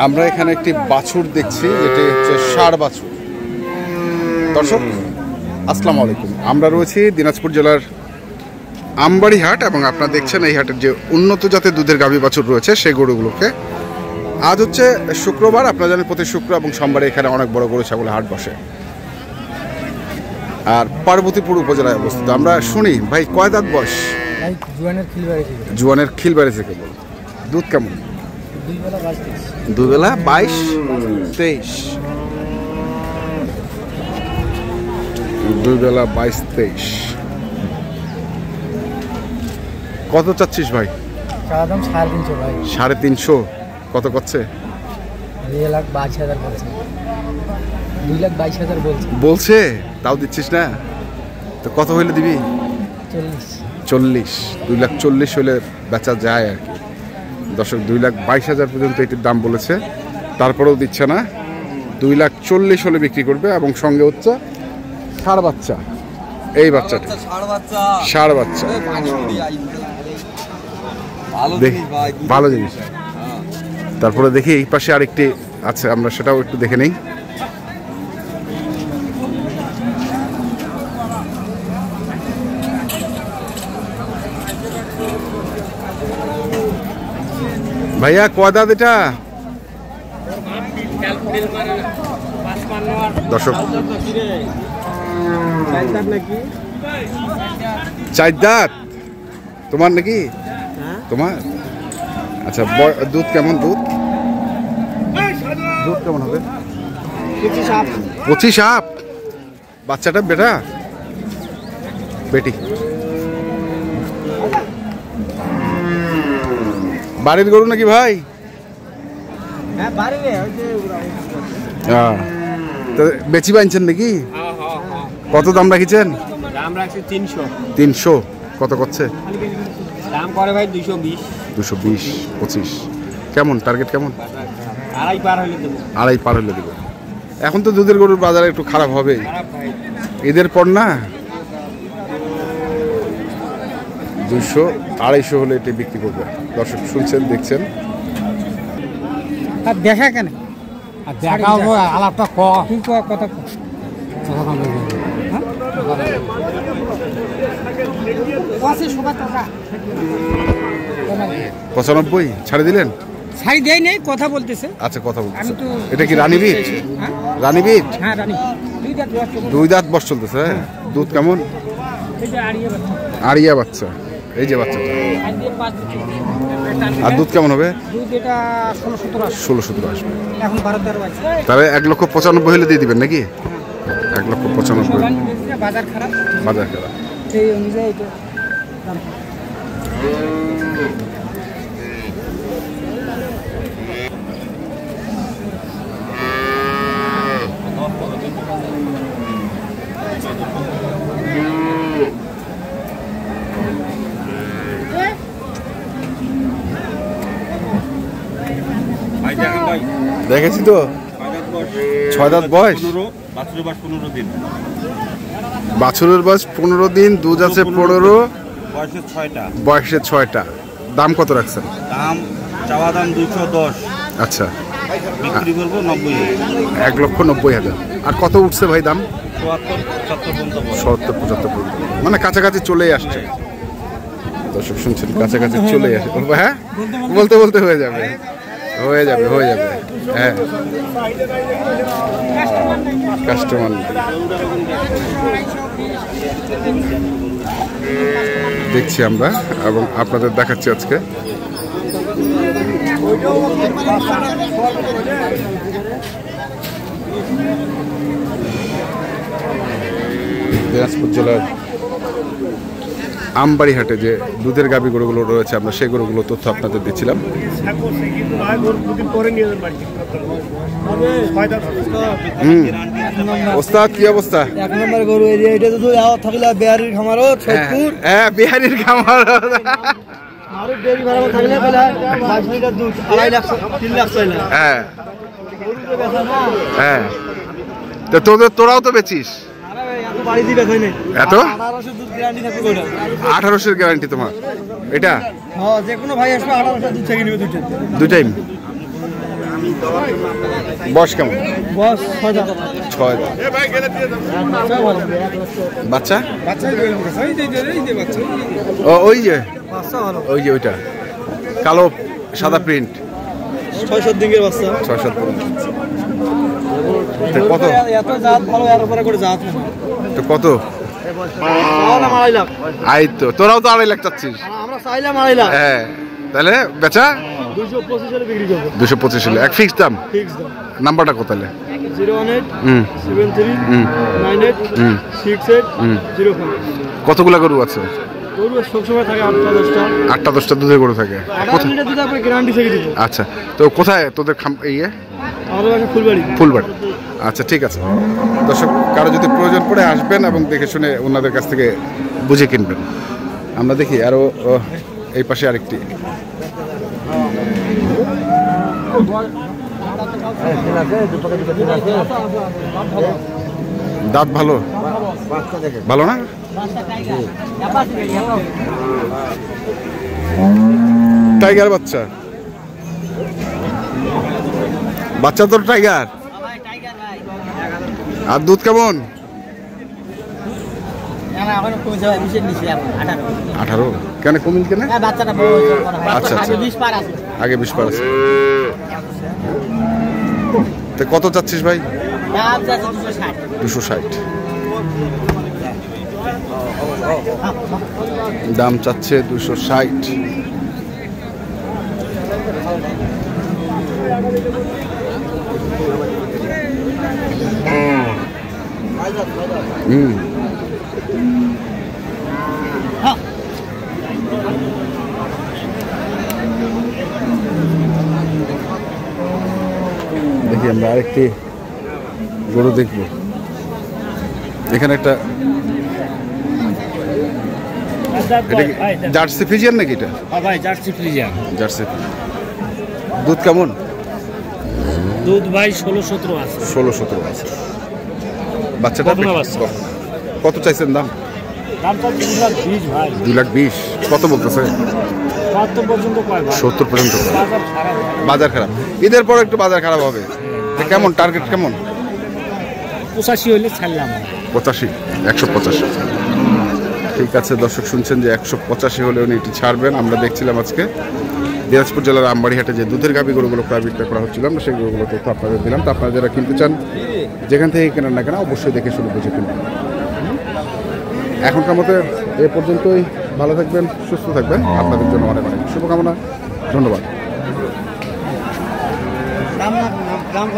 আমরা এখানে একটি বাছুর দেখছি, যেটি হচ্ছে ষাঁড় বাছুর। দর্শক আসসালামু আলাইকুম, আমরা রয়েছি দিনাজপুর জেলার আমবাড়ি হাট এবং আপনারা দেখছেন এই হাটের যে উন্নত জাতের দুধের গাভী বাছুর রয়েছে সেই গরুগুলোকে। আজ হচ্ছে শুক্রবার, আপনারা জানেন প্রতি শুক্র এবং সোমবারে এখানে অনেক বড় গরু ছাগলের হাট বসে আর পার্বতীপুর উপজেলায় অবস্থিত। আমরা শুনি ভাই কয় দাঁত বয়স? জুয়ানের খিলবাড়ি থেকে বল। দুধ কেমন? দুবেলা 22-23, দুবেলা 22-23। কত চাচ্ছিস ভাই? 350 ভাই। 350? কত করছে? 2,22,000 বলছে। 2,22,000 বলছে। বলছে তাও দিচ্ছিস না তো? কত হইলে দিবি? 40। 2,40,000 হলে বেচা যায় আর কি। দর্শক 2,22,000 পর্যন্ত এটির দাম বলেছে, তারপরেও দিচ্ছে না। 2,40,000 হলে বিক্রি করবে এবং সঙ্গে হচ্ছে ষাঁড় বাচ্চা। এই বাচ্চাটা ষাঁড় বাচ্চা, ভালো জিনিস। তারপরে দেখি এই পাশে আরেকটি আছে, আমরা সেটাও একটু দেখে নেই। ভাইয়া কয় দাঁত এটা? দর্শক 4 দাঁত তোমার নাকি? তোমার আচ্ছা। দুধ কেমন? দুধ কেমন হবে? 25 আপ। বাচ্চাটা বেটা বেটি? বাড়ির গরু নাকি ভাই? বেচি বানছেন নাকি? কত দাম রাখিছেন? 300। কত করছে? দাম করে ভাই 220। 25। কেমন টার্গেট? কেমন? 2.5 পার হলে দেবো। এখন তো দুধের গরুর বাজারে একটু খারাপ হবে ঈদের পর না। 200-250 হলে এটি বিক্রি করবে। দর্শক শুনছেন, দেখছেন। আর দেখা কেন? আর দেখাবো আলাপটা কথা 95 ছাড়ে দিলেন? ছাই দেয় নেই, কথা বলতেছে। আচ্ছা, কথা বলতেছে। এটা কি রানীবিট? রানীবিট? হ্যাঁ রানী। 2 দাঁত বয়স চলতেছে। দুধ কেমন? আড়িয়া বাচ্চা। এই যে বাচ্চাটা। আর দুধ কেমন হবে? দুধ এটা 16-17 আসবে। এখন 12-13 আছে। তাহলে 1,95,000 হলে দিয়ে দিবেন নাকি? 1,95,000। বাজার খারাপ। সেই অনুযায়ী এটা দাম। দেখেছি তো। 6 দাঁত বয়স। বাছুরের বয়স 15 দিন, দুধ আছে 15, বয়সে 6টা। দাম কত রাখছেন? দাম চাওয়া দাম 210। আচ্ছা, বিক্রি করবো 90,000। 1,90,000। আর কত উঠছে ভাই দাম? 70-75 পর্যন্ত, মানে কাছাকাছি চলেই আসছে। দর্শক শুনছেন, কাছাকাছি চলে আসে। হ্যাঁ, বলতে বলতে হয়ে যাবে। হ্যাঁ, কাস্টমার দেখছি আমরা এবং আপনাদের দেখাচ্ছি আজকে। দিনাজপুর জেলার আমবাড়ি হাটে যে দুধের গাভী গরুগুলো রয়েছে, আমরা সেই গরুগুলো তথ্য আপনাদের দিচ্ছিলাম। ওস্তাদ কি অবস্থা? 1 নম্বর গরু এটা তো থাকলে বিহারির খামার। হ্যাঁ, বিহারির খামার। আর ডেরি ভাড়া থাকলে বলে 5 লিটার দুধ 2.5 লাখ 3 লাখ চাইলা। হ্যাঁ, তো তোরাও তো বেচিস? এত 1800 গ্যারান্টি তোমার এটা? হ্যাঁ, যে কোনো ভাই আসবে 1800 দুধ থেকে নিবে। 2 টাইম। বয়স কেমন? বস 6 দাঁত। 6 দাঁত। বাচ্চা ও ওই যে বাচ্চা ভালো। ওই যে ওইটা কালো সাদা প্রিন্ট 6-7 দিনের বাচ্চা। 6-7 কত? এত জাত ভালো, এর উপরে করে জাত না। তো কত চাইলাম 2.5 লাখ। আই তো তোরাও তো 2.5 লাখ চাচ্ছিস। আমরা চাইলাম 2.5 লাখ। হ্যাঁ তাহলে বেচা 225 হলে বিক্রি করবো। 225 হলে এক ফিক্স দাম। ফিক্স দাম। নাম্বারটা কত তাহলে? 018 হুম 73 হুম 98 হুম 68 হুম 05। কতগুলা গরু আছে? গরু সবসময় থাকে 8-10টা। 8-10টা দুধের গরু থাকে। 18 লিটার দুধ আপনি গ্যারান্টি থেকে দিব। আচ্ছা তো কোথায় তোদের ইয়ে? আমাদের বাসা ফুলবাড়ি। ফুলবাড়ি। আচ্ছা ঠিক আছে দর্শক, কারো যদি প্রয়োজন পড়ে আসবেন এবং দেখে শুনে ওনাদের কাছ থেকে বুঝে কিনবেন। আমরা দেখি আরও এই পাশে আরেকটি। দাঁত ভালো? ভালো না? টাইগার বাচ্চা, বাচ্চা তোর টাইগার। আর দুধ কেমন? 18। কেন কমিল কেন? আচ্ছা আচ্ছা আগে 20 পার আছে। তো কত চাচ্ছিস ভাই? 260 দাম চাচ্ছে। 260। হুম দেখি আমরা আরেকটি গরু দেখব। এখানে একটা জার্সি ফ্রিজিয়ান নাকি এটা? ভাই জার্সি ফ্রিজিয়ান। জার্সি। দুধ কেমন? দুধ ভাই 16-17 আছে। 16-17 আছে। বাচ্চাটা কত না বাচ্চা? কত চাইছেন দাম? দাম তো 220 ভাই। 220। কত বলতেছে? 70 পর্যন্ত পায় ভাই। 70 পর্যন্ত। বাজার খারাপ। বাজার খারাপ, ঈদের পর একটু বাজার খারাপ হবে। তো কেমন টার্গেট কেমন? 85 হইলে ছাড়লাম। 85 185। ঠিক আছে দর্শক, শুনছেন যে 185 হলে উনি এটি ছাড়বেন। আমরা দেখছিলাম আজকে দিনাজপুর জেলার আমবাড়িহাটে যে দুধের গাভী গরুগুলো প্রায় বিক্রি করা হচ্ছিল, আমরা সেই গরুগুলো তথ্য আপনাদের দিলাম। তো আপনারা যারা কিনতে চান যেখান থেকে কেনেন না কেন অবশ্যই দেখে শুনে বুঝে কিনবেন। এখনকার মতো এ পর্যন্তই। ভালো থাকবেন, সুস্থ থাকবেন। আপনাদের জন্য অনেক অনেক শুভকামনা। ধন্যবাদ। দাম